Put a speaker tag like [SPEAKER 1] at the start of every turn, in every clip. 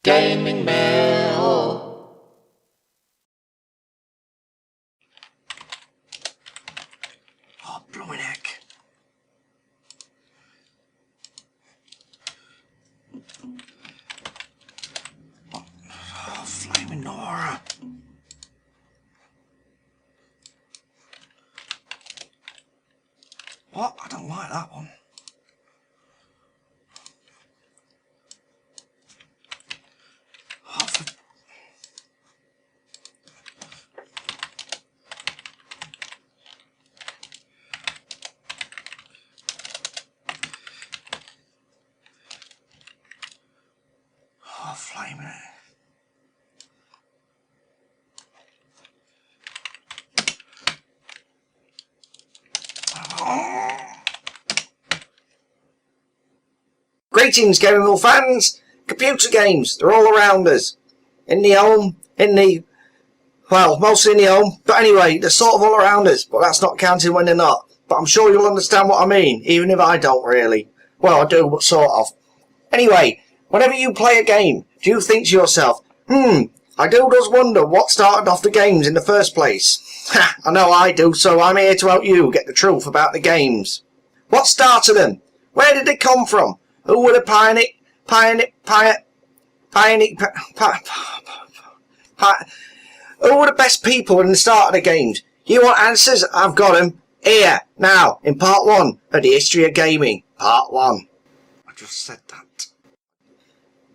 [SPEAKER 1] GamingMill.
[SPEAKER 2] Oh, blooming heck. What? Oh, flaming Nora. What? I don't like that one. Oh, flaming it. Greetings, GamingMill fans! Computer games, they're all around us. In the home, well, mostly in the home, but anyway, they're sort of all around us, but that's not counting when they're not. But I'm sure you'll understand what I mean, even if I don't really. Well, I do, but sort of. Anyway, whenever you play a game, do you think to yourself, I does wonder what started off the games in the first place? Ha, I know I do, so I'm here to help you get the truth about the games. What started them? Where did they come from? Who were the who were the best people in the start of the games? You want answers? I've got them. Here, now, in part 1 of the history of gaming. Part 1. I just said that.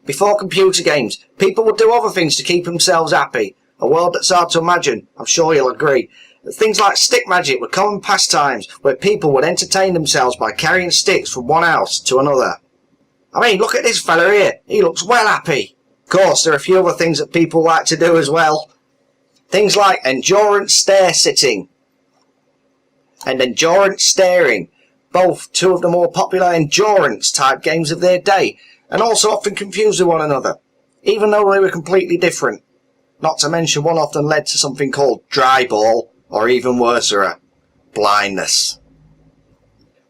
[SPEAKER 2] Before computer games, people would do other things to keep themselves happy. A world that's hard to imagine, I'm sure you'll agree. Things like stick magic were common pastimes where people would entertain themselves by carrying sticks from one house to another. I mean, look at this fella here. He looks well happy. Of course, there are a few other things that people like to do as well. Things like endurance stair sitting and endurance staring. Both two of the more popular endurance type games of their day, and also often confused with one another, even though they were completely different. Not to mention one often led to something called dry ball, or even worse, blindness.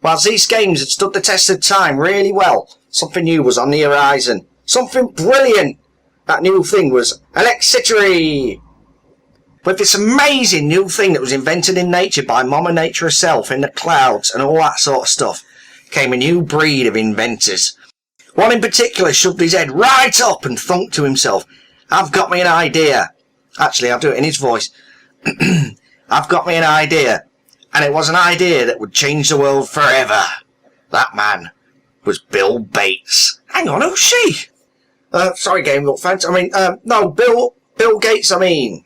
[SPEAKER 2] Whilst these games had stood the test of time really well, something new was on the horizon. Something brilliant! That new thing was electricity! With this amazing new thing that was invented in nature by Mama Nature herself in the clouds and all that sort of stuff, came a new breed of inventors. One in particular shoved his head right up and thunked to himself, I've got me an idea. Actually, I'll do it in his voice. I've got me an idea. And it was an idea that would change the world forever. That man was Bill Bates. Hang on, who's she? Sorry, GamingMill fans. No, Bill Gates, I mean.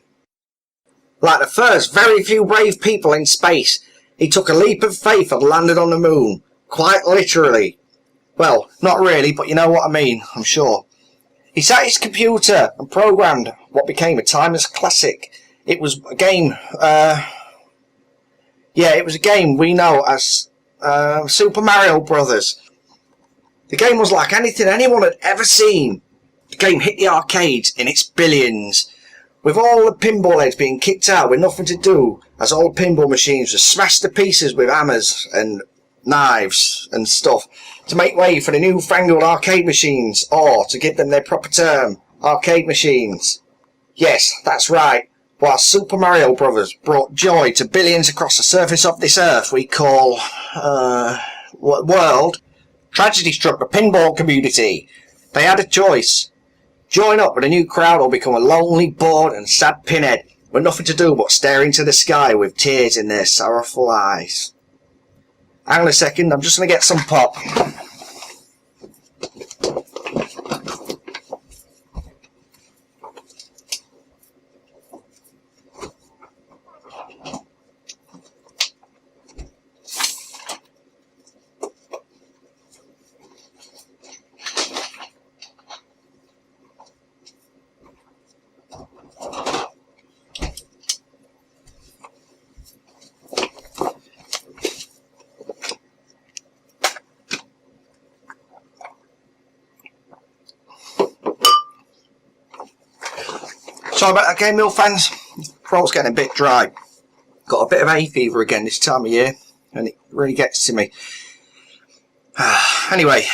[SPEAKER 2] Like the first very few brave people in space, he took a leap of faith and landed on the moon. Quite literally. Well, not really, but you know what I mean, I'm sure. He sat at his computer and programmed what became a timeless classic. It was a game, it was a game we know as Super Mario Brothers. The game was like anything anyone had ever seen. The game hit the arcades in its billions, with all the pinball heads being kicked out with nothing to do, as old pinball machines were smashed to pieces with hammers and knives and stuff, to make way for the newfangled arcade machines, or, to give them their proper term, arcade machines. Yes, that's right. While Super Mario Brothers brought joy to billions across the surface of this earth we call, world, tragedy struck the pinball community. They had a choice. Join up with a new crowd or become a lonely, bored and sad pinhead with nothing to do but stare into the sky with tears in their sorrowful eyes. Hang on a second, I'm just going to get some pop. Sorry about that, GamingMill fans. Throat's getting a bit dry. Got a bit of hay fever again this time of year, and it really gets to me. Anyway,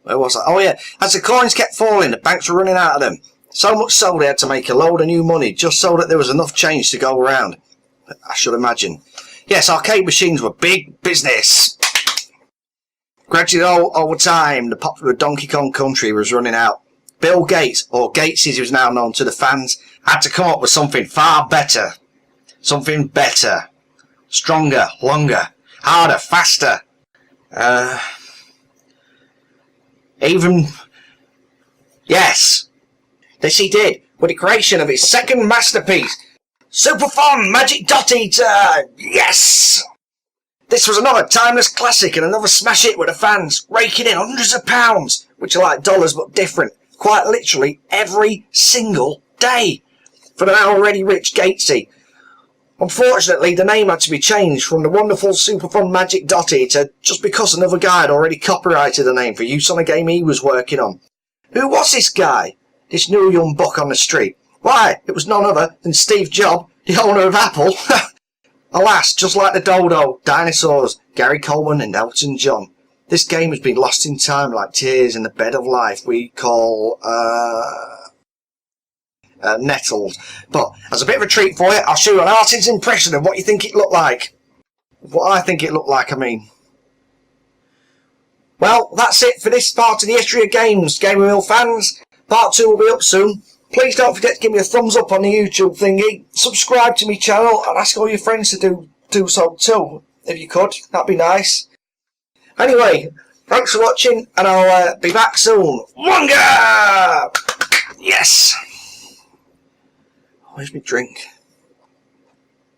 [SPEAKER 2] Where was I? Oh yeah, as the coins kept falling, the banks were running out of them. So much so they had to make a load of new money just so that there was enough change to go around. I should imagine. Yes, arcade machines were big business. Gradually over time, the popular Donkey Kong Country was running out. Bill Gates, or Gates as he was now known to the fans, had to come up with something far better. Something better. Stronger, longer, harder, faster. Yes. This he did, with the creation of his second masterpiece, Super Fun Magic Dot Eater! Yes! This was another timeless classic and another smash hit with the fans, raking in hundreds of pounds, which are like dollars but different, quite literally every single day, for the now already rich Gatesy. Unfortunately, the name had to be changed from the wonderful Super Fun Magic Dot Eater just because another guy had already copyrighted the name for use on a game he was working on. Who was this guy? This new young buck on the street? Why, it was none other than Steve Jobs, the owner of Apple. Alas, just like the Dodo, dinosaurs, Gary Coleman and Elton John, this game has been lost in time like tears in the bed of life we call, nettles. But as a bit of a treat for you, I'll show you an artist's impression of what you think it looked like. What I think it looked like, I mean. Well, that's it for this part of the history of games, GamingMill fans. Part 2 will be up soon. Please don't forget to give me a thumbs up on the YouTube thingy. Subscribe to my channel and ask all your friends to do so too. If you could, that'd be nice. Anyway, thanks for watching and I'll be back soon. WONGA! Yes! Where's my drink?